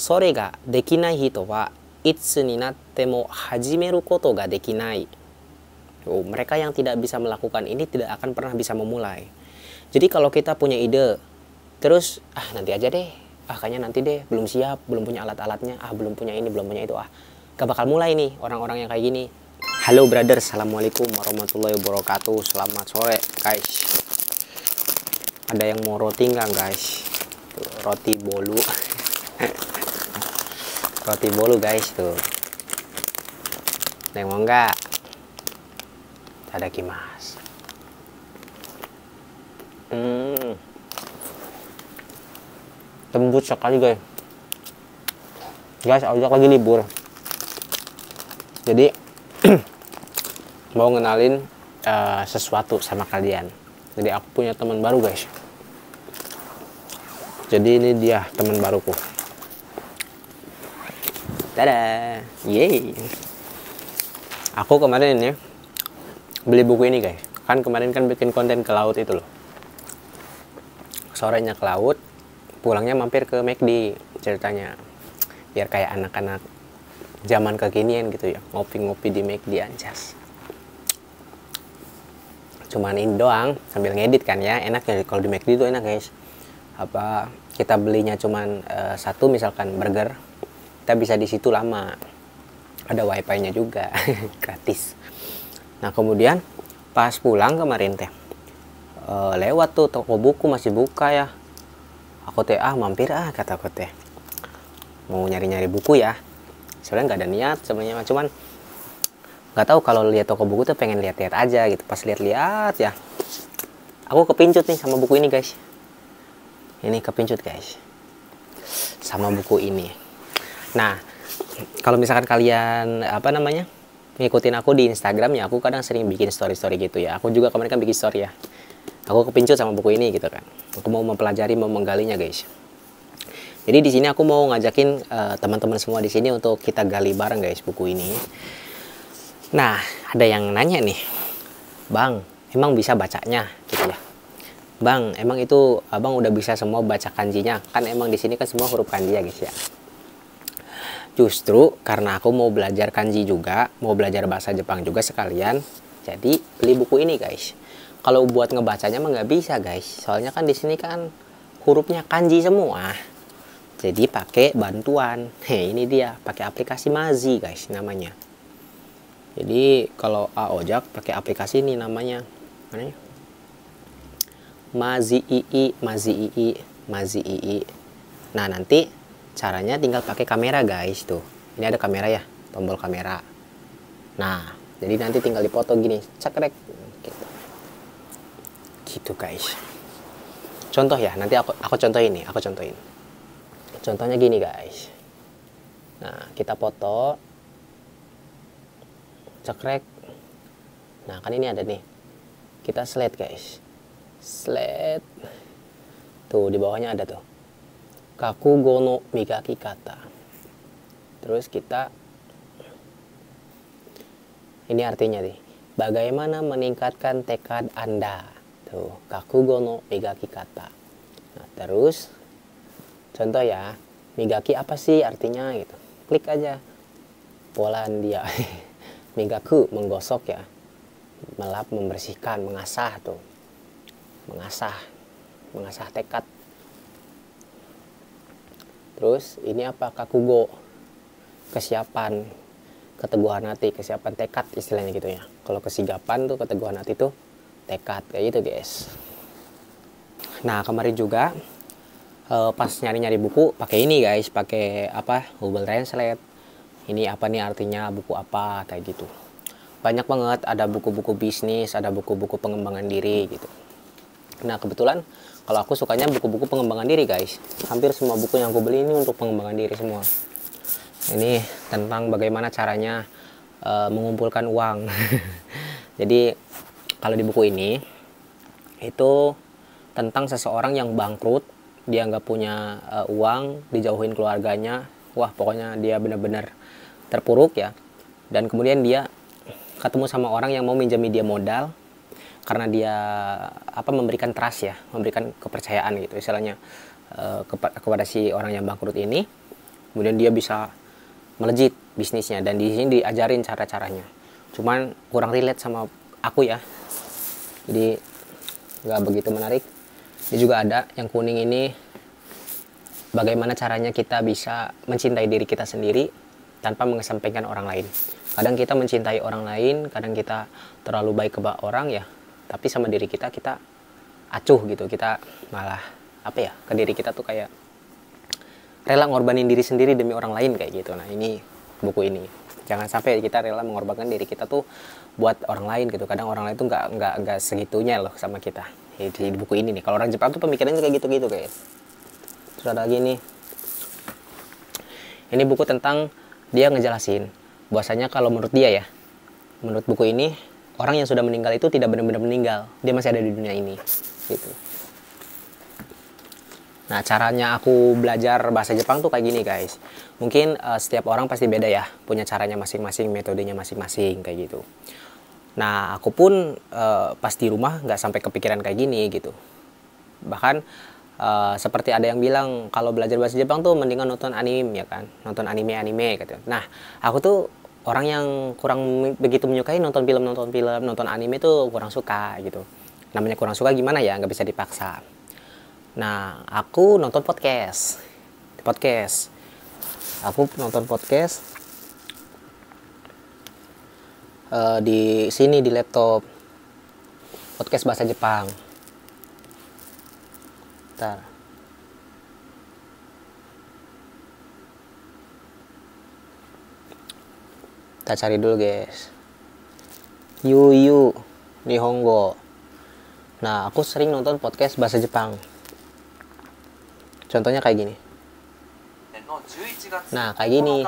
それができない人はいつになっても始めることができない. Mereka yang tidak bisa melakukan ini tidak akan pernah bisa memulai. Jadi kalau kita punya ide, terus nanti aja deh, kayaknya nanti deh, belum siap, belum punya alat-alatnya, belum punya ini, belum punya itu, gak bakal mulai nih orang-orang yang kayak gini. Halo brother, assalamualaikum warahmatullahi wabarakatuh. Selamat sore guys. Ada yang mau roti nggak guys? Tuh, roti bolu. Roti bolu guys tuh. Ada yang mau nggak? Itadakimasu. Lembut sekali guys. Guys, Ojak lagi libur. Jadi mau ngenalin sesuatu sama kalian. Jadi aku punya teman baru guys. Jadi ini dia teman baruku. Dadah, yeay. Aku kemarin ini beli buku ini guys. Kan kemarin kan bikin konten ke laut itu loh. Sorenya ke laut, pulangnya mampir ke McD ceritanya. Biar kayak anak-anak zaman kekinian gitu ya, ngopi-ngopi di McD anjas. Cuman ini doang, sambil ngedit kan ya, enak ya kalau di McD itu enak guys. Apa kita belinya cuman satu misalkan burger, kita bisa di situ lama. Ada wifi-nya juga, gratis. Nah kemudian pas pulang kemarin teh, lewat tuh toko buku masih buka ya. Aku teh mampir kata aku teh. Mau nyari-nyari buku ya. Sebenarnya nggak ada niat sebenarnya, cuman nggak tahu kalau lihat toko buku tuh pengen lihat-lihat aja gitu. Pas lihat-lihat ya, aku kepincut nih sama buku ini guys. Ini kepincut guys sama buku ini. Nah kalau misalkan kalian ngikutin aku di Instagram ya, aku kadang sering bikin story-story gitu ya. Aku juga kemarin kan bikin story ya. Aku kepincut sama buku ini gitu kan. Aku mau mempelajari, mau menggalinya guys. Jadi di sini aku mau ngajakin teman-teman semua di sini untuk kita gali bareng guys buku ini. Nah, ada yang nanya nih, Bang, emang bisa bacanya gitu ya? Bang, emang itu Abang udah bisa semua baca kanjinya? Kan emang di sini kan semua huruf kanji ya guys ya. Justru karena aku mau belajar kanji juga, mau belajar bahasa Jepang juga sekalian, jadi beli buku ini guys. Kalau buat ngebacanya mah nggak bisa guys, soalnya kan di sini kan hurufnya kanji semua. Jadi pakai bantuan. Ini dia, pakai aplikasi Mazi guys namanya. Jadi kalau Ojak pakai aplikasi ini namanya, mana ya? Mazi II, Mazi II, Mazi II. Nah nanti caranya tinggal pakai kamera guys tuh. Ini ada kamera ya, tombol kamera. Nah, jadi nanti tinggal dipoto gini, cekrek gitu. Gitu guys. Contoh ya, nanti aku contohin nih, aku contohin. Contohnya gini guys. Nah, kita foto. Cekrek. Nah, kan ini ada nih. Kita slide guys. Slide. Tuh, di bawahnya ada tuh. Kakugo no migaki kata. Terus kita, ini artinya nih, bagaimana meningkatkan tekad Anda. Tuh, kakugo no migaki kata. Nah, terus contoh ya, migaki apa sih artinya gitu. Klik aja. Polandia. Migaku menggosok ya. Melap, membersihkan, mengasah tuh. Mengasah tekad. Terus ini apa? Kakugo, kesiapan, keteguhan hati, kesiapan tekad istilahnya gitu ya. Kalau kesigapan tuh keteguhan hati tuh tekad kayak gitu guys. Nah kemarin juga pas nyari-nyari buku pakai ini guys, pakai Google Translate. Ini apa nih artinya, buku apa kayak gitu. Banyak banget, ada buku-buku bisnis, ada buku-buku pengembangan diri gitu. Nah kebetulan kalau aku sukanya buku-buku pengembangan diri guys. Hampir semua buku yang aku beli ini untuk pengembangan diri semua. Ini tentang bagaimana caranya mengumpulkan uang. Jadi kalau di buku ini itu tentang seseorang yang bangkrut, dia nggak punya uang, dijauhin keluarganya. Wah pokoknya dia benar-benar terpuruk ya. Dan kemudian dia ketemu sama orang yang mau minjami dia modal. Karena dia memberikan trust ya, memberikan kepercayaan gitu istilahnya kepada si orang yang bangkrut ini. kemudian dia bisa melejit bisnisnya, dan di sini diajarin cara-caranya. Cuman kurang relate sama aku ya, jadi nggak begitu menarik. Ini juga ada yang kuning ini, bagaimana caranya kita bisa mencintai diri kita sendiri tanpa mengesampingkan orang lain. Kadang kita mencintai orang lain, kadang kita terlalu baik ke orang ya, tapi sama diri kita acuh gitu, kita malah ke diri kita tuh kayak rela ngorbanin diri sendiri demi orang lain kayak gitu. Nah ini buku ini, jangan sampai kita rela mengorbankan diri kita tuh buat orang lain gitu. Kadang orang lain tuh nggak segitunya loh sama kita. Di buku ini nih, kalau orang Jepang tuh pemikirannya kayak gitu guys. Terus ada lagi nih, ini buku tentang, dia ngejelasin bahwasanya kalau menurut dia ya, menurut buku ini, orang yang sudah meninggal itu tidak benar-benar meninggal, dia masih ada di dunia ini gitu. Nah caranya aku belajar bahasa Jepang tuh kayak gini guys. Mungkin setiap orang pasti beda ya, punya caranya masing-masing, metodenya masing-masing kayak gitu. Nah aku pun pas di rumah nggak sampai kepikiran kayak gini gitu. Bahkan seperti ada yang bilang kalau belajar bahasa Jepang tuh mendingan nonton anime ya kan, nonton anime gitu. Nah aku tuh orang yang kurang begitu menyukai nonton film, nonton anime tuh kurang suka gitu. Namanya kurang suka gimana ya, nggak bisa dipaksa. Nah aku nonton podcast, aku nonton podcast di sini di laptop, podcast bahasa Jepang. Bentar. Kita cari dulu guys. Yuyu Nihongo. Nah aku sering nonton podcast bahasa Jepang. Contohnya kayak gini. Nah kayak gini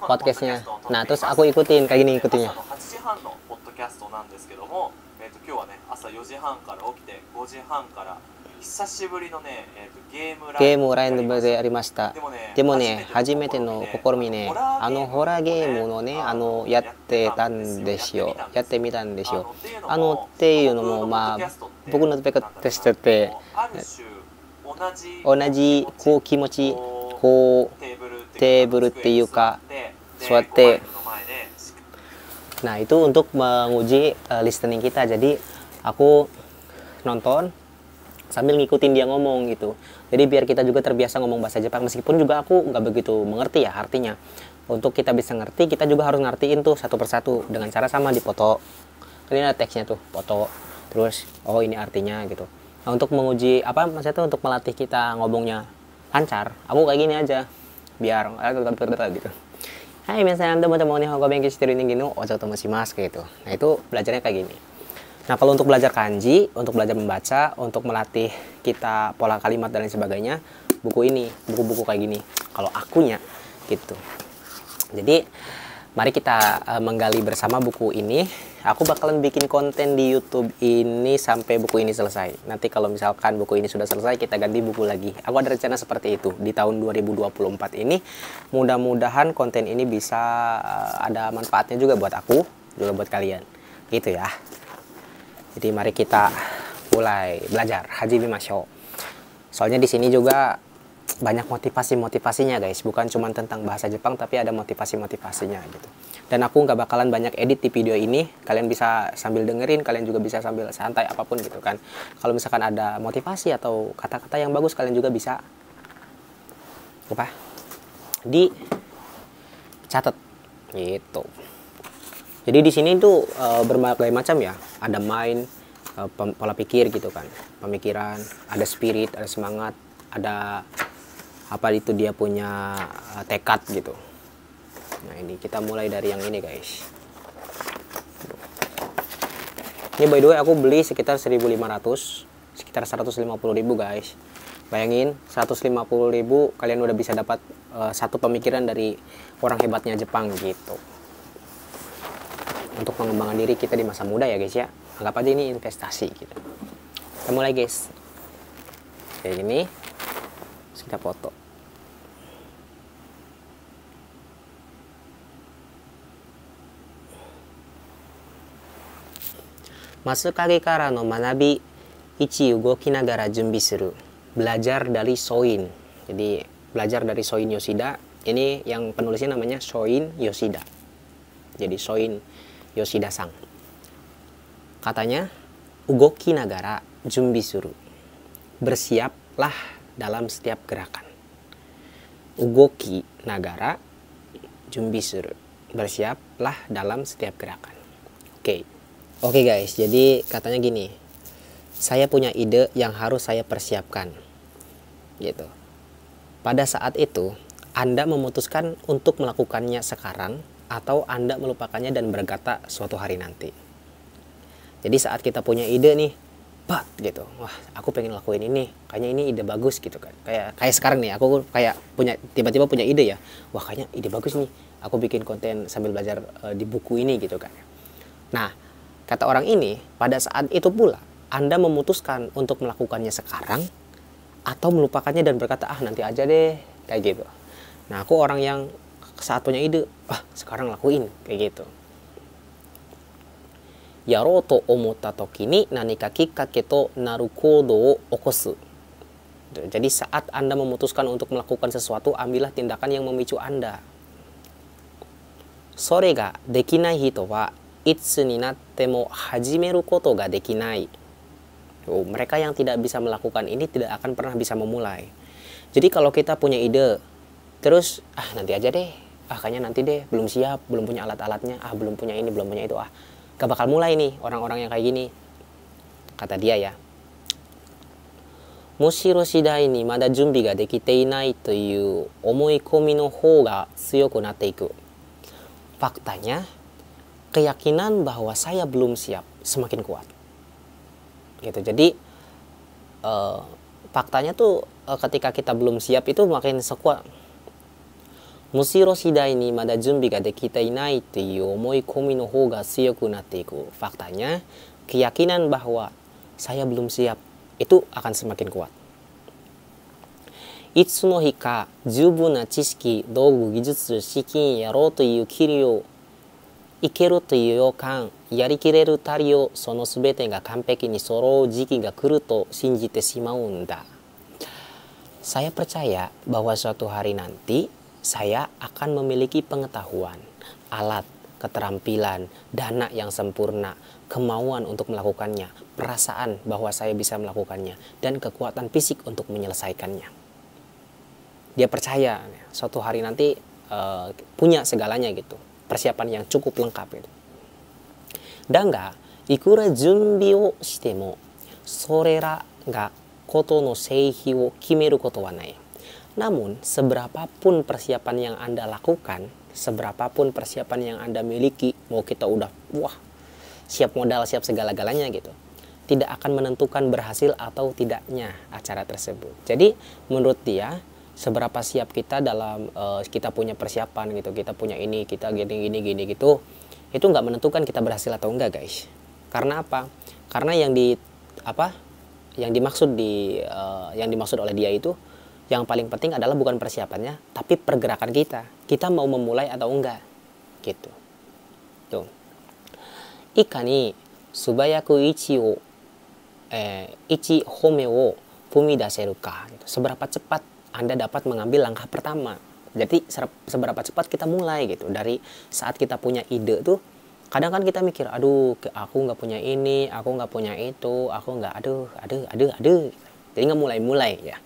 podcastnya. Nah terus aku ikutin kayak gini, ikutinnya. Game lainでありました。でもね、初めての試みね、ホラーゲームのね、やってみたんですよ。っていうのも、まあ、僕のペカテストって、同じこう気持ち、こうテーブルっていうか、座って、nah itu untuk menguji listening kita. Jadi aku nonton sambil ngikutin dia ngomong gitu. Jadi biar kita juga terbiasa ngomong bahasa Jepang, meskipun juga aku nggak begitu mengerti ya artinya. Untuk kita bisa ngerti, kita juga harus ngertiin tuh satu persatu dengan cara sama dipoto. Ini ada teksnya tuh, foto. Terus oh ini artinya gitu. Nah, untuk menguji maksudnya tuh untuk melatih kita ngomongnya lancar, aku kayak gini aja. Biar gitu. Hai, misalnya Anda mau Nihongo benki shiteru nin no ojo tomoshimasu gitu. Nah, itu belajarnya kayak gini. Nah, kalau untuk belajar kanji, untuk belajar membaca, untuk melatih kita pola kalimat dan lain sebagainya, buku-buku kayak gini. Kalau akunya gitu. Jadi, mari kita menggali bersama buku ini. Aku bakalan bikin konten di YouTube ini sampai buku ini selesai. Nanti kalau misalkan buku ini sudah selesai, kita ganti buku lagi. Aku ada rencana seperti itu di tahun 2024 ini. Mudah-mudahan konten ini bisa ada manfaatnya juga buat aku, juga buat kalian. Gitu ya. Jadi mari kita mulai belajar Hajime Masho. Soalnya di sini juga banyak motivasinya guys, bukan cuma tentang bahasa Jepang tapi ada motivasinya gitu. Dan aku nggak bakalan banyak edit di video ini, kalian bisa sambil dengerin, kalian juga bisa sambil santai apapun gitu kan. Kalau misalkan ada motivasi atau kata-kata yang bagus, kalian juga bisa dicatat gitu. Jadi di sini tuh berbagai macam ya, ada mind, pola pikir gitu kan, pemikiran, ada spirit, ada semangat, ada itu dia punya tekad gitu. Nah ini kita mulai dari yang ini guys. Ini by the way aku beli sekitar 1.500, sekitar 150.000 guys. Bayangin 150.000 kalian udah bisa dapat satu pemikiran dari orang hebatnya Jepang gitu. Untuk pengembangan diri kita di masa muda ya guys ya. Anggap aja ini investasi gitu. Kita mulai guys. Kayak gini. Terus kita foto. Masukage kara no manabi ichi ugoki nagara junbi suru. Belajar dari Soin. Jadi belajar dari Soin Yoshida. Ini yang penulisnya namanya Shoin Yoshida. Jadi Shoin Yoshida Sang. Katanya, ugoki nagara junbi suru. Bersiaplah dalam setiap gerakan. Ugoki nagara junbi suru. Bersiaplah dalam setiap gerakan. Oke guys, jadi katanya gini. Saya punya ide yang harus saya persiapkan. Gitu. Pada saat itu, Anda memutuskan untuk melakukannya sekarang atau Anda melupakannya dan berkata suatu hari nanti. Jadi saat kita punya ide nih, gitu. Wah, aku pengen lakuin ini. Kayaknya ini ide bagus gitu kan. Kayak sekarang nih, aku kayak tiba-tiba punya ide ya. Wah, kayaknya ide bagus nih. Aku bikin konten sambil belajar di buku ini gitu kan. Nah, kata orang ini, pada saat itu pula Anda memutuskan untuk melakukannya sekarang atau melupakannya dan berkata nanti aja deh, kayak gitu. Nah, aku orang yang saat punya ide, sekarang lakuin, kayak gitu. Yarou to omotta toki ni nanika kikkake to naru kodo wo okosu. Jadi saat Anda memutuskan untuk melakukan sesuatu, ambillah tindakan yang memicu Anda. Sore ga dekinai hito wa itsu ni natte mo hajimeru koto ga dekinai. Mereka yang tidak bisa melakukan ini tidak akan pernah bisa memulai. Jadi kalau kita punya ide, terus nanti aja deh, kayaknya nanti deh, belum siap, belum punya alat-alatnya, belum punya ini, belum punya itu, gak bakal mulai nih orang-orang yang kayak gini. Kata dia ya, Mushiro shidai ni mada junbi ga dekite inai to iu omoikomi no hou ga tsuyoku natte iku. Faktanya, keyakinan bahwa saya belum siap semakin kuat. Gitu. Jadi faktanya tuh ketika kita belum siap itu makin sekuat. Mushiro shidai ni mada junbi ga dekite inai to iu omoikomi no hou ga tsuyoku natte iku. Faktanya, keyakinan bahwa saya belum siap itu akan semakin kuat. Itsu no hika jubun na chishiki, dougu, gijutsu, shikin, yarou to iu kiri o ikeru to iu yokan, yarikireru tari o sono subete ga kanpeki ni sorou jiki ga kuru to shinjite shimaun da. Saya percaya bahwa suatu hari nanti saya akan memiliki pengetahuan, alat, keterampilan, dana yang sempurna, kemauan untuk melakukannya, perasaan bahwa saya bisa melakukannya, dan kekuatan fisik untuk menyelesaikannya. Dia percaya suatu hari nanti punya segalanya gitu, persiapan yang cukup lengkap gitu. Danga, ikura junbi o shite mo, sorera ga koto no seihi wo kimeru koto wa nai. Namun, seberapapun persiapan yang Anda lakukan, seberapapun persiapan yang Anda miliki, mau kita udah siap modal, siap segala-galanya gitu, tidak akan menentukan berhasil atau tidaknya acara tersebut. Jadi menurut dia, seberapa siap kita dalam kita punya persiapan gitu, kita punya ini, kita gini gitu, itu nggak menentukan kita berhasil atau enggak guys. Karena apa? Karena yang dimaksud oleh dia itu, yang paling penting adalah bukan persiapannya, tapi pergerakan kita mau memulai atau enggak gitu. Tuh. Ikani subayaku ichi home wo fumidaseru ka. Seberapa cepat Anda dapat mengambil langkah pertama. Jadi seberapa cepat kita mulai gitu. Dari saat kita punya ide tuh, kadang kan kita mikir, aku nggak punya ini, aku nggak punya itu, aku nggak, aduh. Jadi nggak mulai ya.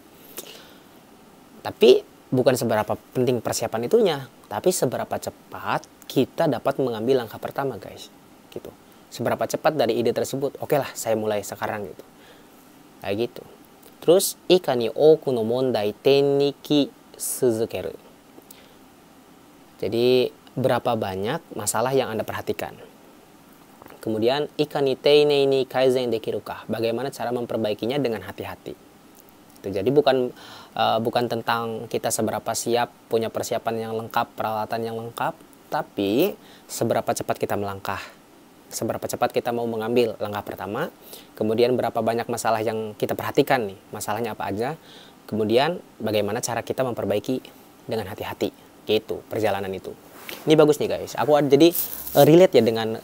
Tapi bukan seberapa penting persiapan itunya, tapi seberapa cepat kita dapat mengambil langkah pertama guys. Gitu. Seberapa cepat dari ide tersebut, oke lah saya mulai sekarang gitu. Kayak gitu. Terus ikani oku no mondai tenniki suzukeru. Jadi berapa banyak masalah yang Anda perhatikan. Kemudian ikani teinei ni kaizen dekiru ka. Bagaimana cara memperbaikinya dengan hati-hati. Jadi bukan tentang kita seberapa siap, punya persiapan yang lengkap, peralatan yang lengkap, tapi seberapa cepat kita melangkah. Seberapa cepat kita mau mengambil langkah pertama, kemudian berapa banyak masalah yang kita perhatikan nih, masalahnya apa aja, kemudian bagaimana cara kita memperbaiki dengan hati-hati, gitu perjalanan itu. Ini bagus nih guys, aku jadi relate ya dengan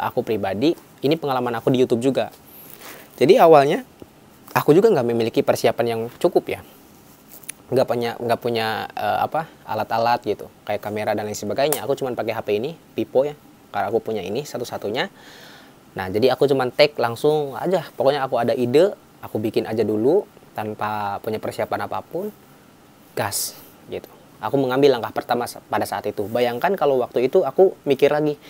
aku pribadi, ini pengalaman aku di YouTube juga. Jadi awalnya aku juga nggak memiliki persiapan yang cukup ya. nggak punya apa alat-alat gitu kayak kamera dan lain sebagainya. Aku cuma pakai HP ini Vivo ya, karena aku punya ini satu-satunya. Nah jadi aku cuma tag langsung aja, pokoknya aku ada ide aku bikin aja dulu tanpa punya persiapan apapun, gas gitu. Aku mengambil langkah pertama pada saat itu. Bayangkan kalau waktu itu aku mikir lagi,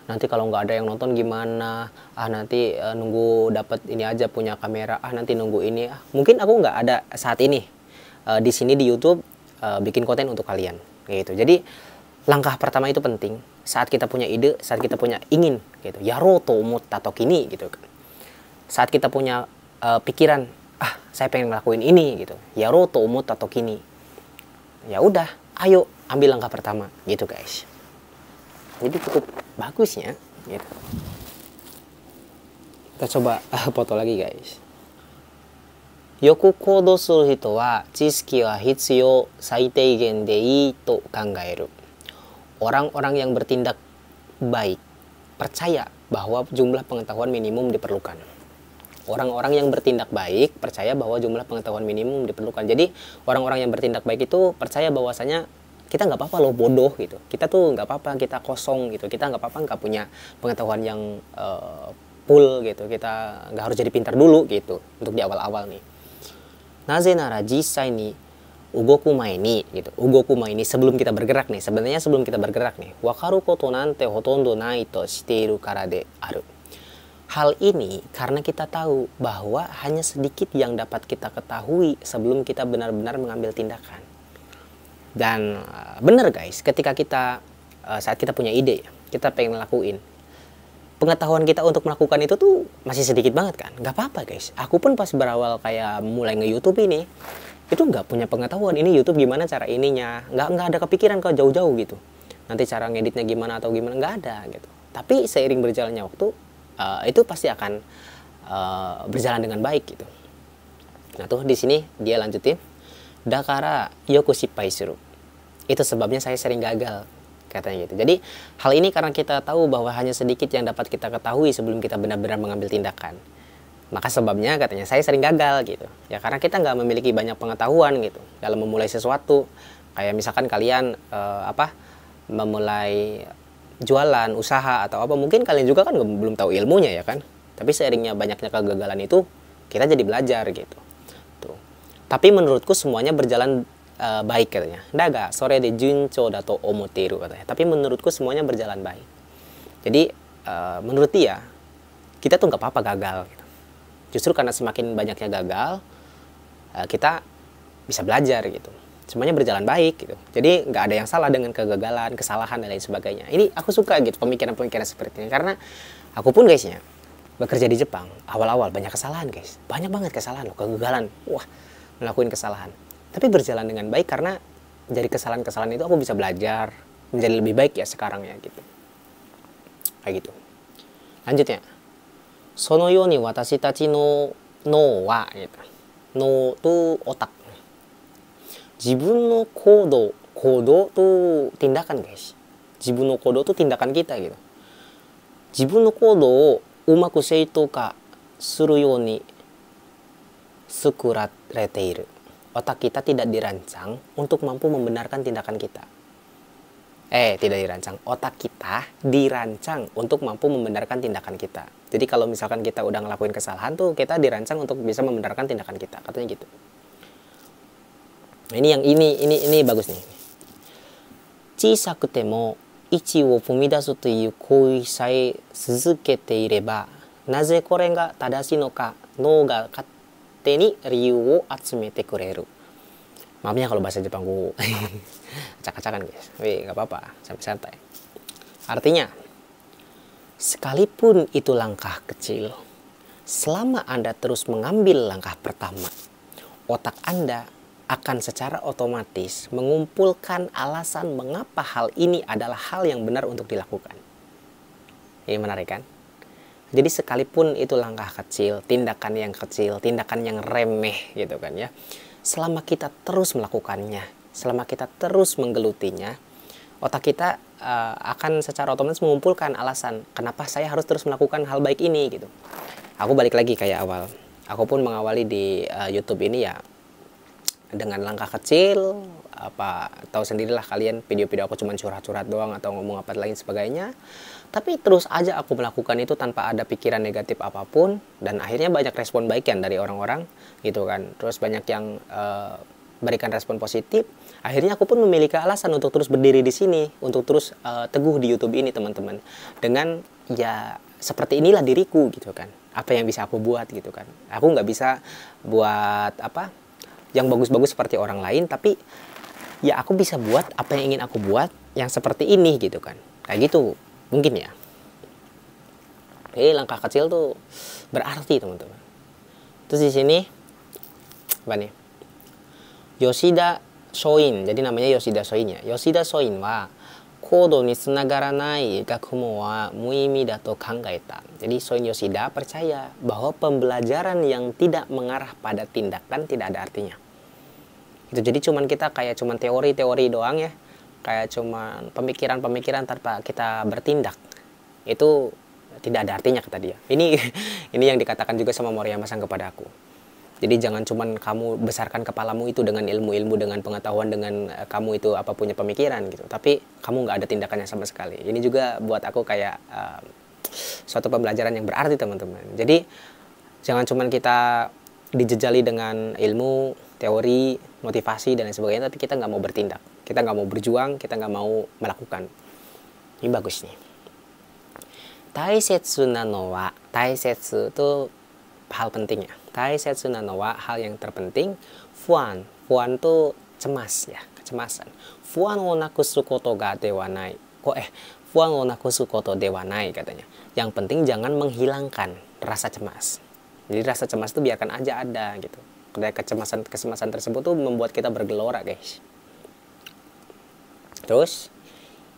nanti kalau nggak ada yang nonton gimana, nanti nunggu dapat ini aja punya kamera, nanti nunggu ini, mungkin aku nggak ada saat ini di sini di YouTube bikin konten untuk kalian gitu. Jadi langkah pertama itu penting saat kita punya ide, saat kita punya ingin gitu. Yaro to omotta toki ni gitu kan. Saat kita punya pikiran, saya pengen ngelakuin ini gitu. Yaro to omotta toki ni. Ya udah, ayo ambil langkah pertama gitu guys. Jadi cukup bagusnya gitu. Kita coba foto lagi guys. Yoku koudou suru hito wa chisuki wa hitsuyou saiteigen de ii to kangaeru. Orang-orang yang bertindak baik percaya bahwa jumlah pengetahuan minimum diperlukan. Orang-orang yang bertindak baik percaya bahwa jumlah pengetahuan minimum diperlukan. Jadi orang-orang yang bertindak baik itu percaya bahwasanya kita nggak apa-apa loh bodoh gitu. Kita tuh nggak apa-apa, kita kosong gitu. Kita nggak apa-apa nggak punya pengetahuan yang full gitu. Kita nggak harus jadi pintar dulu gitu untuk di awal-awal nih. Naze nara jisai ni ugoku mae ni gitu. Ugoku mae ni sebelum kita bergerak nih. Sebenarnya sebelum kita bergerak nih, wakaru koto nante hotondo nai to shiteiru kara de aru. Hal ini karena kita tahu bahwa hanya sedikit yang dapat kita ketahui sebelum kita benar-benar mengambil tindakan. Dan benar guys, ketika kita saat kita punya ide, kita pengen ngelakuin, pengetahuan kita untuk melakukan itu tuh masih sedikit banget kan. Gak apa-apa guys. Aku pun pas berawal kayak mulai nge-YouTube ini, itu nggak punya pengetahuan ini YouTube gimana cara ininya. Nggak ada kepikiran kalau jauh-jauh gitu. Nanti cara ngeditnya gimana atau gimana, nggak ada gitu. Tapi seiring berjalannya waktu, itu pasti akan berjalan dengan baik gitu. Nah tuh di sini dia lanjutin, dakara yoku shippai suru. Itu sebabnya saya sering gagal katanya gitu. Jadi hal ini karena kita tahu bahwa hanya sedikit yang dapat kita ketahui sebelum kita benar-benar mengambil tindakan. Maka sebabnya katanya saya sering gagal gitu. Ya karena kita nggak memiliki banyak pengetahuan gitu dalam memulai sesuatu. Kayak misalkan kalian memulai jualan, usaha atau apa, mungkin kalian juga kan belum tahu ilmunya ya kan. Tapi seiringnya banyaknya kegagalan itu kita jadi belajar gitu. Tuh. Tapi menurutku semuanya berjalan baik katanya. Daga sore de juncho dato omoteru katanya. Tapi menurutku semuanya berjalan baik. Jadi menurut dia kita tuh nggak apa-apa gagal gitu. Justru karena semakin banyaknya gagal kita bisa belajar gitu. Semuanya berjalan baik gitu. Jadi nggak ada yang salah dengan kegagalan, kesalahan dan lain sebagainya. Ini aku suka gitu pemikiran-pemikiran seperti ini karena aku pun guysnya bekerja di Jepang awal-awal banyak kesalahan guys, banyak banget kesalahan loh, kegagalan, ngelakuin kesalahan. Tapi berjalan dengan baik karena dari kesalahan-kesalahan itu aku bisa belajar menjadi lebih baik ya sekarang ya gitu. Kayak gitu. Lanjutnya, sono yo ni watashi tachi no wa gitu. No tu otak. Jibun no kodo tuh tindakan guys. Jibun no kodo tuh tindakan kita gitu. Jibun no kodo o umaku seito ka suru yo ni sukuratreteiru. Otak kita tidak dirancang untuk mampu membenarkan tindakan kita. Tidak dirancang. Otak kita dirancang untuk mampu membenarkan tindakan kita. Jadi kalau misalkan kita udah ngelakuin kesalahan tuh kita dirancang untuk bisa membenarkan tindakan kita. Katanya gitu. Ini yang ini bagus nih. Chisaku te mo ichi wo fumidasu to iu kouii sae suzukete ireba, naze kore ga tadashi no ka nou ga katte ni ryu wo atsumete kureru. Maafnya kalau bahasa Jepangku acak-acakan guys. Tapi nggak apa-apa, santai-santai. Artinya, sekalipun itu langkah kecil, selama Anda terus mengambil langkah pertama, otak Anda akan secara otomatis mengumpulkan alasan mengapa hal ini adalah hal yang benar untuk dilakukan. Ini menarik kan? Jadi sekalipun itu langkah kecil, tindakan yang kecil, tindakan yang remeh gitu kan ya. Selama kita terus melakukannya, selama kita terus menggelutinya, otak kita akan secara otomatis mengumpulkan alasan kenapa saya harus terus melakukan hal baik ini gitu. Aku balik lagi kayak awal. Aku pun mengawali di YouTube ini ya dengan langkah kecil, apa tahu sendirilah kalian, video-video aku cuma curhat-curhat doang atau ngomong apa lain sebagainya, tapi terus aja aku melakukan itu tanpa ada pikiran negatif apapun, dan akhirnya banyak respon baik kan dari orang-orang gitu kan, terus banyak yang berikan respon positif. Akhirnya aku pun memiliki alasan untuk terus berdiri di sini, untuk terus teguh di YouTube ini teman-teman, dengan ya seperti inilah diriku gitu kan, apa yang bisa aku buat gitu kan. Aku nggak bisa buat apa yang bagus-bagus seperti orang lain, tapi ya aku bisa buat apa yang ingin aku buat yang seperti ini gitu kan, kayak gitu mungkin ya. Langkah kecil tuh berarti teman-teman. Terus di sini apa nih, Yoshida Shoin, jadi namanya Yoshida Shoin ya. Yoshida Shoin wa kodo ni tsunagaranai gakumo wa muimi da to kangaeta. Jadi Shoin Yoshida percaya bahwa pembelajaran yang tidak mengarah pada tindakan tidak ada artinya. Itu jadi cuman kita kayak cuman teori-teori doang ya, kayak cuman pemikiran-pemikiran tanpa kita bertindak, itu tidak ada artinya kata dia. Ini yang dikatakan juga sama Moriyama-san kepada aku. Jadi jangan cuman kamu besarkan kepalamu itu dengan ilmu-ilmu, dengan pengetahuan, dengan kamu itu apa punya pemikiran gitu, tapi kamu nggak ada tindakannya sama sekali. Ini juga buat aku kayak suatu pembelajaran yang berarti teman-teman. Jadi jangan cuman kita dijejali dengan ilmu, teori, motivasi dan lain sebagainya, tapi kita nggak mau bertindak, kita nggak mau berjuang, kita nggak mau melakukan. Ini bagus nih. Taisetsu nano wa, taisetsu itu hal pentingnya. Taisetsu nano wa, hal yang terpenting. Fuan, fuan tuh cemas ya, kecemasan. Fuan wo nakusu koto ga dewa nai. Fuan wo nakusu koto dewa nai katanya. Yang penting jangan menghilangkan rasa cemas. Jadi rasa cemas itu biarkan aja ada gitu. Karena kecemasan tersebut tuh membuat kita bergelora guys. Terus,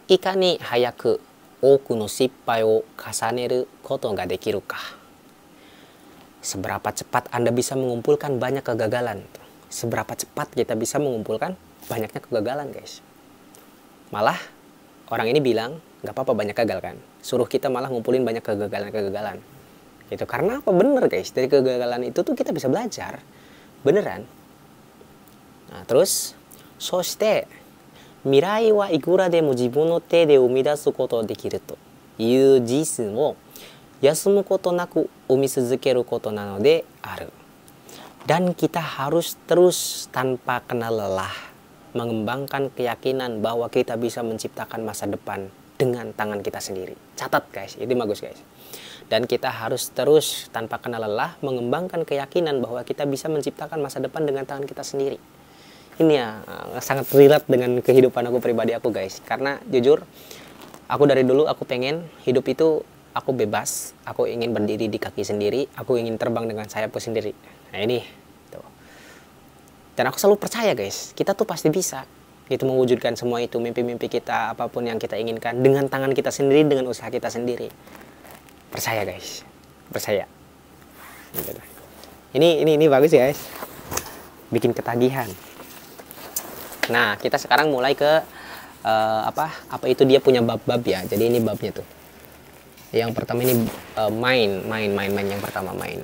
ikani hayaku oku no shippai o kasaneru koto ga dekiru ka. Seberapa cepat Anda bisa mengumpulkan banyak kegagalan. Seberapa cepat kita bisa mengumpulkan banyaknya kegagalan guys. Malah orang ini bilang gak apa-apa banyak gagal kan, suruh kita malah ngumpulin banyak kegagalan-kegagalan gitu. Karena apa? Bener guys, dari kegagalan itu tuh kita bisa belajar beneran. Nah terus, soshite mirai wa ikura demo jibun no te de umidasu koto dekiru to iu jisu mo yasumu koto naku umisuzukeru koto nanode aru. Dan kita harus terus tanpa kenal lelah mengembangkan keyakinan bahwa kita bisa menciptakan masa depan dengan tangan kita sendiri. Catat guys, ini bagus guys. Dan kita harus terus tanpa kenal lelah mengembangkan keyakinan bahwa kita bisa menciptakan masa depan dengan tangan kita sendiri. Ini ya sangat relate dengan kehidupan aku pribadi aku guys. Karena jujur aku dari dulu aku pengen hidup itu aku bebas, aku ingin berdiri di kaki sendiri, aku ingin terbang dengan sayapku sendiri. Nah ini tuh. Dan aku selalu percaya guys, kita tuh pasti bisa itu mewujudkan semua itu, mimpi-mimpi kita, apapun yang kita inginkan dengan tangan kita sendiri, dengan usaha kita sendiri. Percaya guys, percaya. Ini bagus ya guys, bikin ketagihan. Nah kita sekarang mulai ke apa itu dia punya bab-bab ya. Jadi ini babnya tuh. Yang pertama ini main yang pertama main.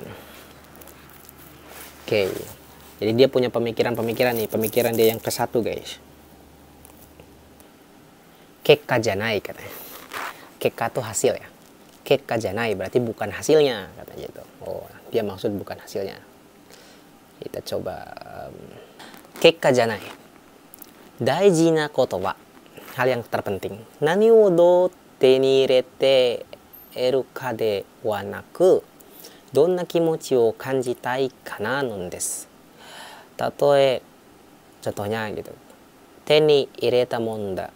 Oke. Jadi dia punya pemikiran nih, pemikiran dia yang ke-1 guys. Kekka janai katanya. Kekka tuh hasil ya. Kekka janai berarti bukan hasilnya katanya itu. Oh, dia maksud bukan hasilnya. Kita coba kekka janai. Daiji na koto wa, hal yang terpenting. Nani wo do te ni irete eru ka de wa naku, donna kimochi o kanjitai kana non desu. Tatoe, contohnya gitu. Te ni ireta monda,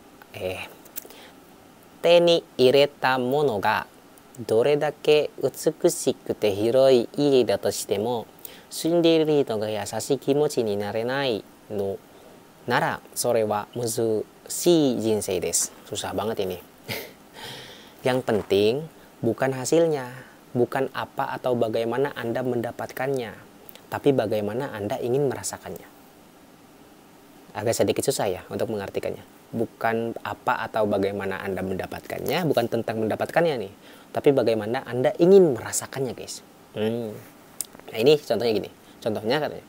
te ni ireta mono ga どれだけ美しくて広い家だとしても住んでいる人が優しい気持ちになれないのならそれは難しい人生です. Susah banget ini. Yang penting bukan hasilnya, bukan apa atau bagaimana Anda mendapatkannya, tapi bagaimana Anda ingin merasakannya. Agak sedikit susah ya untuk mengartikannya. Bukan apa atau bagaimana Anda mendapatkannya, bukan tentang mendapatkannya nih, tapi bagaimana Anda ingin merasakannya guys. Nah ini contohnya gini. Contohnya katanya,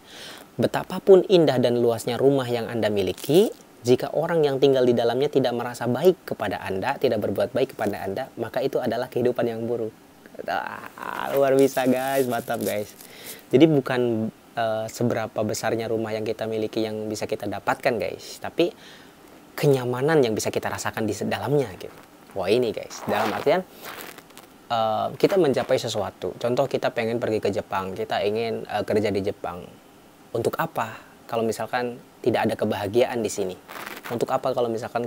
Betapapun indah dan luasnya rumah yang Anda miliki, jika orang yang tinggal di dalamnya tidak merasa baik kepada Anda, tidak berbuat baik kepada Anda, maka itu adalah kehidupan yang buruk. Luar biasa guys, mantap guys. Jadi bukan seberapa besarnya rumah yang kita miliki yang bisa kita dapatkan guys, tapi kenyamanan yang bisa kita rasakan di dalamnya gitu. Wah ini guys, dalam artian kita mencapai sesuatu. Contoh kita pengen pergi ke Jepang, kita ingin kerja di Jepang. Untuk apa kalau misalkan tidak ada kebahagiaan di sini? Untuk apa kalau misalkan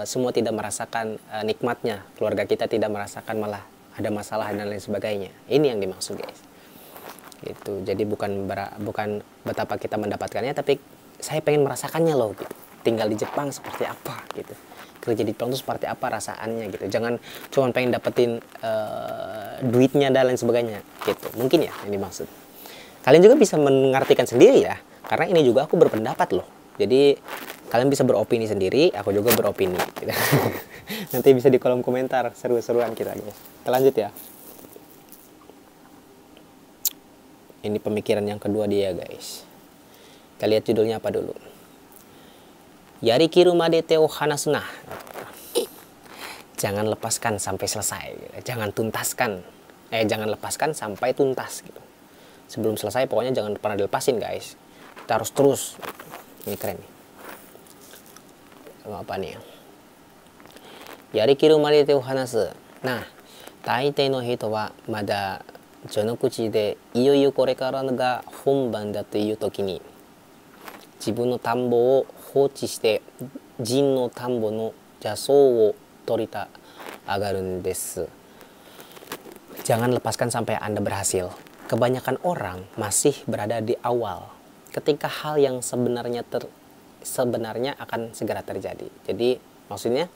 semua tidak merasakan nikmatnya, keluarga kita tidak merasakan, malah ada masalah dan lain sebagainya. Ini yang dimaksud guys. Gitu. Jadi bukan betapa kita mendapatkannya, tapi saya pengen merasakannya loh gitu. Tinggal di Jepang seperti apa gitu. Kerja di Jepang itu seperti apa rasaannya gitu. Jangan cuma pengen dapetin duitnya dan lain sebagainya gitu. Mungkin ya ini maksud. Kalian juga bisa mengartikan sendiri ya, karena ini juga aku berpendapat loh. Jadi kalian bisa beropini sendiri, aku juga beropini gitu. Nanti bisa di kolom komentar, seru-seruan kita guys. Kita lanjut ya. Ini pemikiran yang kedua dia guys. Kita lihat judulnya apa dulu. Yarikiru made te o hanasu na. Jangan lepaskan sampai selesai gitu. Jangan lepaskan sampai tuntas gitu. Sebelum selesai pokoknya jangan pernah dilepasin guys. Kita harus terus. Ini keren nih. Sama apa nih ya? Yarikiru made te o hanasu. Nah, taitei no hito wa mada jonokuchi de iyoiyo kore kara ga honban da toいう時に自分の田んぼを放置して人の田んぼの邪草を取りた上がるんです。Jangan lepaskan sampai Anda berhasil. Kebanyakan orang masih berada di awal ketika hal yang sebenarnya akan segera terjadi. Jadi maksudnya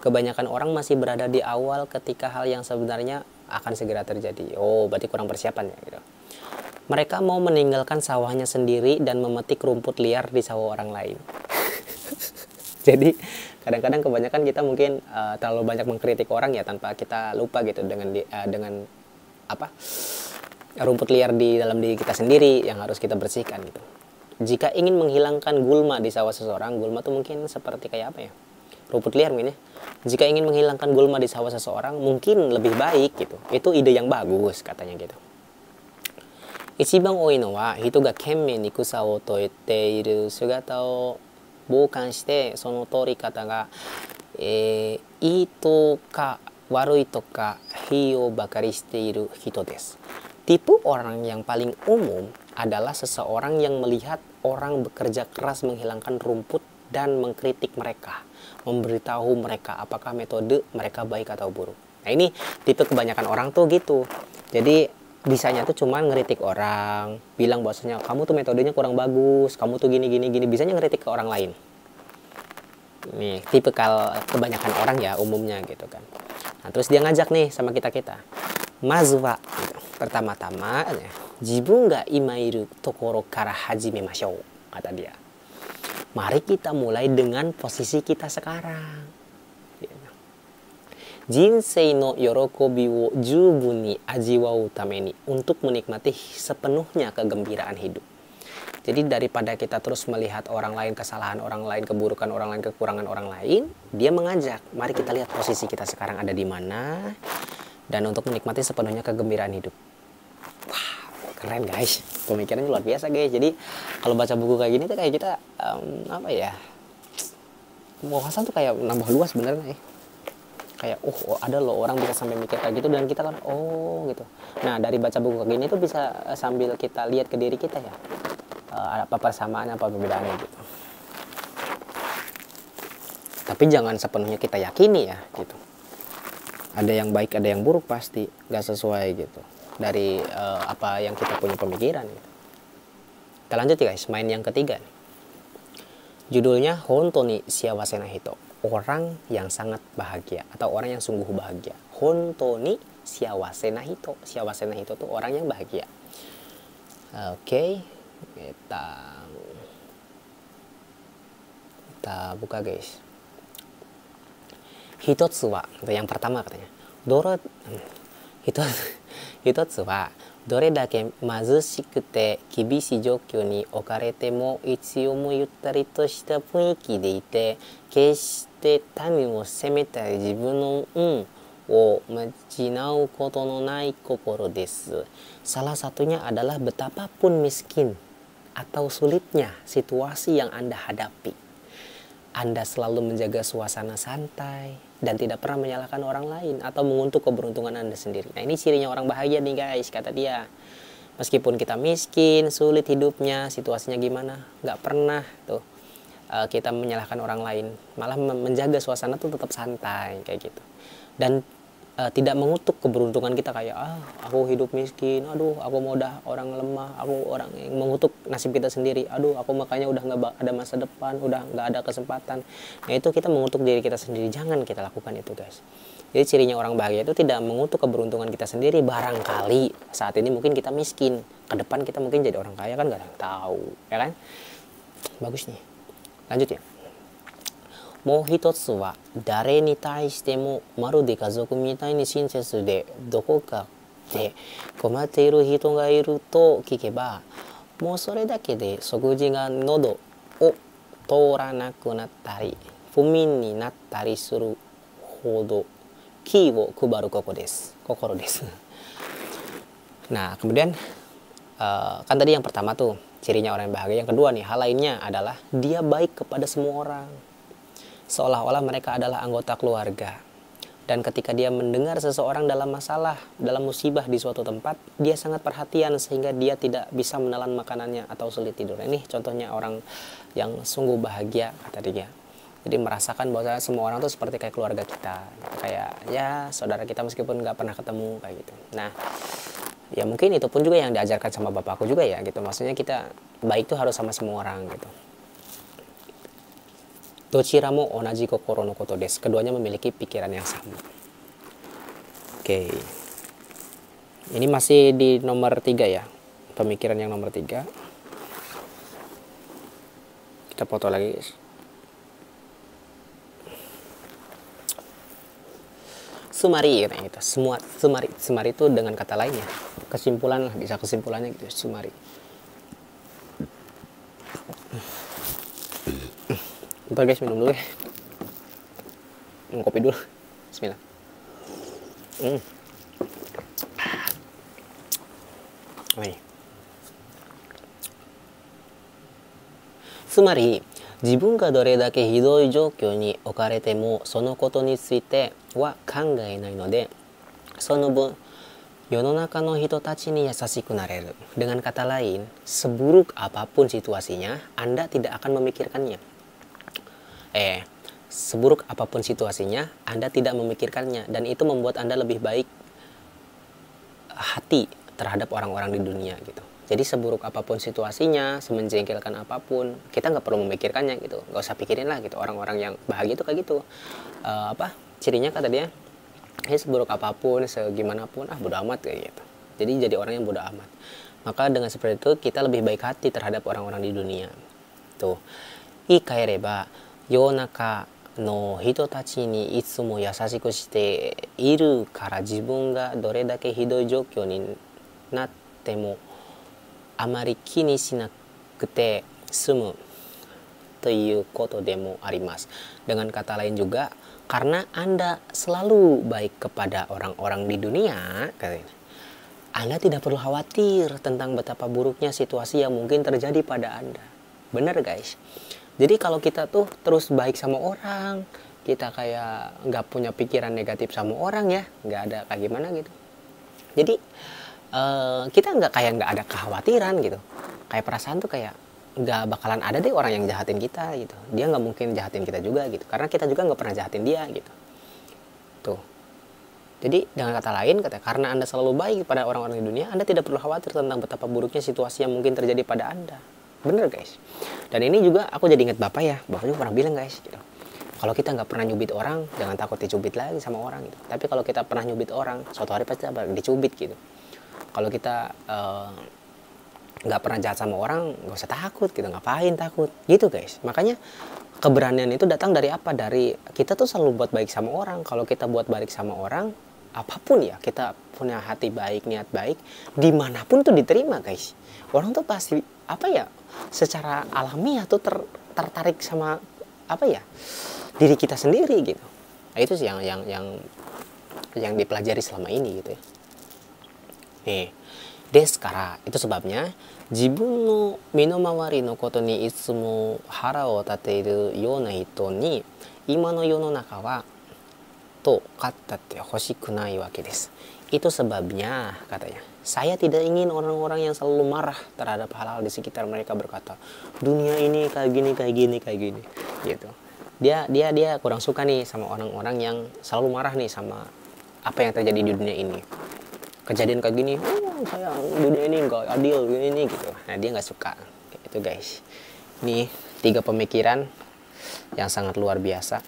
kebanyakan orang masih berada di awal ketika hal yang sebenarnya akan segera terjadi. Oh, berarti kurang persiapan ya gitu. Mereka mau meninggalkan sawahnya sendiri dan memetik rumput liar di sawah orang lain. Jadi kadang-kadang kebanyakan kita mungkin terlalu banyak mengkritik orang ya, tanpa kita lupa gitu dengan rumput liar di dalam diri kita sendiri yang harus kita bersihkan gitu. Jika ingin menghilangkan gulma di sawah seseorang, gulma tuh mungkin seperti kayak apa ya? Rumput liar mungkin ya. Jika ingin menghilangkan gulma di sawah seseorang, mungkin lebih baik gitu. Itu ide yang bagus katanya gitu. Ichiban oi no wa hito ga kenmei ni kusa o toete iru sugata o boukan shite sono tori kata ga ii to ka warui to ka hi o bakari shite iru hito desu. Tipe orang yang paling umum adalah seseorang yang melihat orang bekerja keras menghilangkan rumput dan mengkritik mereka, memberitahu mereka apakah metode mereka baik atau buruk. Nah ini tipe kebanyakan orang tuh gitu. Jadi bisanya tuh cuman ngeritik orang, bilang bahwasanya kamu tuh metodenya kurang bagus, kamu tuh gini, bisanya ngeritik ke orang lain. Nih tipe kebanyakan orang ya umumnya gitu kan. Nah terus dia ngajak nih sama kita. Mazu wa, pertama-tama jibun ga ima iru tokoro kara hajimemashou, kata dia. Mari kita mulai dengan posisi kita sekarang. Jinsei no yorokobi wo jubun ni ajiwau tameni, untuk menikmati sepenuhnya kegembiraan hidup. Jadi daripada kita terus melihat orang lain, kesalahan orang lain, keburukan orang lain, kekurangan orang lain, dia mengajak, mari kita lihat posisi kita sekarang ada di mana, dan untuk menikmati sepenuhnya kegembiraan hidup. Wah, keren guys, pemikirannya luar biasa guys. Jadi kalau baca buku kayak gini tuh kayak kita wawasan tuh kayak nambah luas beneran ya. Kayak ada loh orang bisa sampai mikir kayak gitu, dan kita kan gitu. Nah dari baca buku kayak gini tuh bisa sambil kita lihat ke diri kita ya, apa persamaannya, apa perbedaannya gitu. Tapi jangan sepenuhnya kita yakini ya gitu. Ada yang baik, ada yang buruk, pasti nggak sesuai gitu dari apa yang kita punya pemikiran gitu. Kita lanjut ya guys, main yang ketiga nih. Judulnya Honto ni Shiawase na Hito, orang yang sangat bahagia atau orang yang sungguh bahagia. Honto ni Shiawase na Hito, Shiawase na Hito tuh orang yang bahagia. Oke, kita buka guys. Hitotsu wa, yang pertama katanya. Hitotsu wa どれだけ貧しくて厳しい状況に置かれてもいつもゆったりとした雰囲気でいて、決して民を責めたり自分の運を失うことのない心です。Salah satunya adalah betapapun miskin atau sulitnya situasi yang Anda hadapi, Anda selalu menjaga suasana santai dan tidak pernah menyalahkan orang lain atau mengutuk keberuntungan Anda sendiri. Nah, ini cirinya orang bahagia nih guys, kata dia. Meskipun kita miskin, sulit hidupnya, situasinya gimana, nggak pernah tuh kita menyalahkan orang lain, malah menjaga suasana tuh tetap santai kayak gitu. Dan tidak mengutuk keberuntungan kita kayak aku hidup miskin, aduh aku mau udah orang lemah, aku orang yang mengutuk nasib kita sendiri, aduh aku makanya udah nggak ada masa depan, udah nggak ada kesempatan. Nah itu kita mengutuk diri kita sendiri, jangan kita lakukan itu guys. Jadi cirinya orang bahagia itu tidak mengutuk keberuntungan kita sendiri. Barangkali saat ini mungkin kita miskin, ke depan kita mungkin jadi orang kaya kan nggak ada yang tahu, ya kan? Bagus nih, lanjut ya. もう一つは誰に対してもまるで家族みたいに親切でどこかで困っている人がいると聞けばもうそれだけで食事が喉を通らなくなったり不眠になったりするほど気を配る心です。Nah kemudian kan tadi yang pertama tuh cirinya orang yang bahagia. Yang kedua nih hal lainnya adalah dia baik kepada semua orang. Seolah-olah mereka adalah anggota keluarga. Dan ketika dia mendengar seseorang dalam masalah, dalam musibah di suatu tempat, dia sangat perhatian sehingga dia tidak bisa menelan makanannya atau sulit tidur. Ini contohnya orang yang sungguh bahagia, kata dia. Jadi merasakan bahwa semua orang tuh seperti kayak keluarga kita. Kayak ya saudara kita meskipun nggak pernah ketemu kayak gitu. Nah ya mungkin itu pun juga yang diajarkan sama bapakku juga ya gitu. Maksudnya kita baik tuh harus sama semua orang gitu. Dochira mo onaji kokoro no koto desu. Keduanya memiliki pikiran yang sama. Oke. Ini masih di nomor 3 ya. Pemikiran yang nomor 3. Kita foto lagi guys. Sumari nah gitu. Sumari itu dengan kata lainnya. Kesimpulan lah, bisa kesimpulannya gitu, sumari. Bentar guys, minum dulu ya. Minum kopi dulu. Bismillah. Nih. Sumari, 自分がどれだけひどい状況に置かれてもそのことについては考えないので、その分世の中の人たちに優しくなれる. Dengan kata lain, seburuk apapun situasinya, Anda tidak akan memikirkannya. Seburuk apapun situasinya, Anda tidak memikirkannya, dan itu membuat Anda lebih baik hati terhadap orang-orang di dunia gitu. Jadi seburuk apapun situasinya, semenjengkelkan apapun, kita nggak perlu memikirkannya gitu, nggak usah pikirin lah gitu. Orang-orang yang bahagia itu kayak gitu. Cirinya kata dia, seburuk apapun, segimanapun, bodo amat kayak gitu. Jadi jadi orang yang bodo amat. Maka dengan seperti itu kita lebih baik hati terhadap orang-orang di dunia. Tuh, ikaereba 世の中の人たちにいつも優しくしているから自分がどれだけひどい状況になってもあまり気にしなくて済むということでもあります。Dengan kata lain juga, karena Anda selalu baik kepada orang-orang di dunia, Anda tidak perlu khawatir tentang betapa buruknya situasi yang mungkin terjadi pada Anda. Benar guys? Jadi kalau kita tuh terus baik sama orang, kita kayak nggak punya pikiran negatif sama orang ya, nggak ada kayak gimana gitu. Jadi kita nggak ada kekhawatiran gitu. Kayak perasaan tuh kayak nggak bakalan ada deh orang yang jahatin kita gitu. Dia nggak mungkin jahatin kita juga gitu, karena kita juga nggak pernah jahatin dia gitu. Tuh. Jadi dengan kata lain, karena Anda selalu baik pada orang-orang di dunia, Anda tidak perlu khawatir tentang betapa buruknya situasi yang mungkin terjadi pada Anda. Bener guys. Dan ini juga aku jadi ingat bapak ya. Bapak juga pernah bilang guys gitu. Kalau kita nggak pernah nyubit orang, jangan takut dicubit lagi sama orang gitu. Tapi kalau kita pernah nyubit orang, suatu hari pasti dicubit gitu. Kalau kita nggak pernah jahat sama orang, nggak usah takut gitu. Ngapain takut gitu guys. Makanya keberanian itu datang dari apa? Dari kita tuh selalu buat baik sama orang. Kalau kita buat baik sama orang, apapun ya, kita punya hati baik, niat baik, dimanapun tuh diterima guys. Orang tuh pasti apa ya, secara alamiah tuh tertarik sama apa ya, diri kita sendiri gitu. Nah, itu sih yang dipelajari selama ini gitu ya. Nih, deskara itu sebabnya jibun no minomawari no koto ni itsumo hara o tateiru yona hito ni ima no yononaka wa to katate hoshiku nai wake desu. Itu sebabnya katanya, saya tidak ingin orang-orang yang selalu marah terhadap hal-hal di sekitar mereka, berkata dunia ini kayak gini kayak gini kayak gini gitu. Dia kurang suka nih sama orang-orang yang selalu marah nih sama apa yang terjadi di dunia ini. Kejadian kayak gini, oh saya dunia ini nggak adil gini gitu. Nah dia nggak suka kayak itu guys. Ini 3 pemikiran yang sangat luar biasa.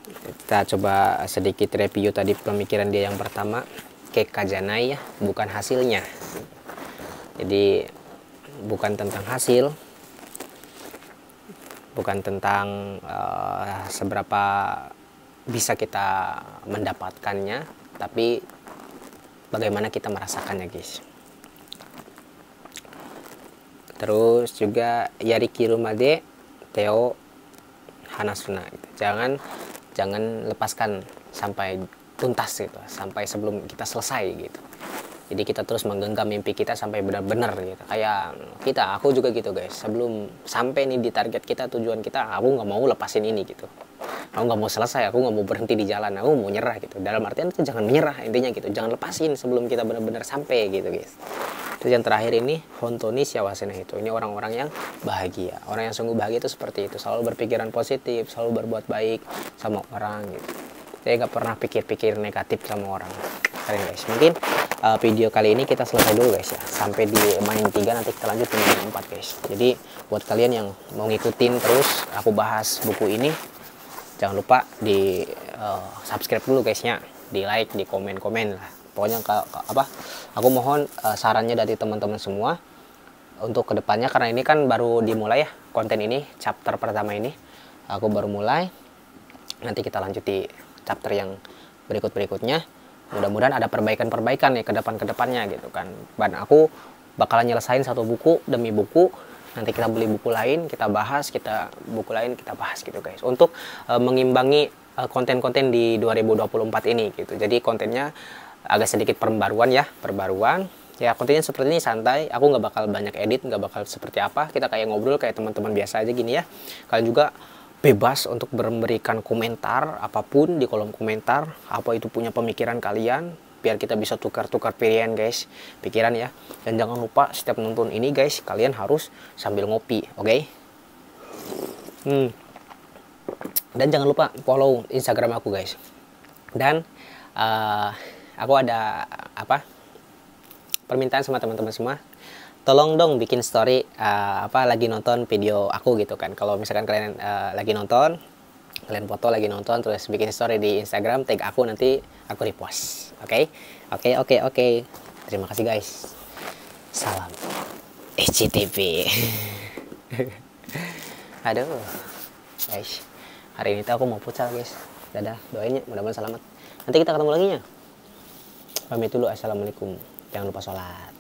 Kita coba sedikit review tadi pemikiran dia yang pertama, kekka janai ya, bukan hasilnya. Jadi bukan tentang hasil, bukan tentang seberapa bisa kita mendapatkannya, tapi bagaimana kita merasakannya guys. Terus juga yarikiru made teo hanasuna gitu. Jangan lepaskan sampai tuntas gitu, sampai sebelum kita selesai gitu. Jadi kita terus menggenggam mimpi kita sampai benar-benar gitu. Kayak aku juga gitu guys. Sebelum sampai nih di target kita, tujuan kita, aku nggak mau lepasin ini gitu. Aku nggak mau selesai, aku nggak mau berhenti di jalan, aku mau nyerah gitu. Dalam artian itu jangan menyerah intinya gitu. Jangan lepasin sebelum kita benar-benar sampai gitu guys. Terus yang terakhir ini hontoni shawase itu. Ini orang-orang yang bahagia. Orang yang sungguh bahagia itu seperti itu, selalu berpikiran positif, selalu berbuat baik sama orang gitu. Saya nggak pernah pikir-pikir negatif sama orang. Keren guys. Mungkin video kali ini kita selesai dulu guys ya. Sampai di main 3, nanti kita lanjut ke main 4 guys. Jadi buat kalian yang mau ngikutin terus aku bahas buku ini, jangan lupa di subscribe dulu guysnya, di like, di komen-komen lah. Pokoknya aku mohon sarannya dari teman-teman semua untuk kedepannya, karena ini kan baru dimulai ya konten ini, chapter pertama ini aku baru mulai. Nanti kita lanjut di chapter yang berikutnya. Mudah-mudahan ada perbaikan-perbaikan nih ke depannya gitu kan. Dan aku bakalan nyelesain satu buku demi buku. Nanti kita beli buku lain, kita bahas, buku lain kita bahas gitu guys. Untuk mengimbangi konten-konten di 2024 ini gitu. Jadi kontennya agak sedikit perbaruan ya, kontennya seperti ini, santai. Aku nggak bakal banyak edit, nggak bakal seperti apa, kita kayak ngobrol kayak teman-teman biasa aja gini ya. Kalian juga bebas untuk memberikan komentar apapun di kolom komentar, apa itu punya pemikiran kalian, biar kita bisa tukar-tukar pikiran guys, ya. Dan jangan lupa setiap nonton ini guys, kalian harus sambil ngopi, oke? Dan jangan lupa follow Instagram aku guys. Dan aku ada permintaan sama teman-teman semua, tolong dong bikin story lagi nonton video aku gitu kan. Kalau misalkan kalian lagi nonton, kalian foto lagi nonton, terus bikin story di Instagram, tag aku, nanti aku repost. Oke. Terima kasih guys. Salam SCTV. Aduh guys, hari ini tuh aku mau futsal guys. Dadah, doain ya, mudah-mudahan selamat. Nanti kita ketemu lagi nya. Pamit dulu, assalamualaikum. Jangan lupa sholat.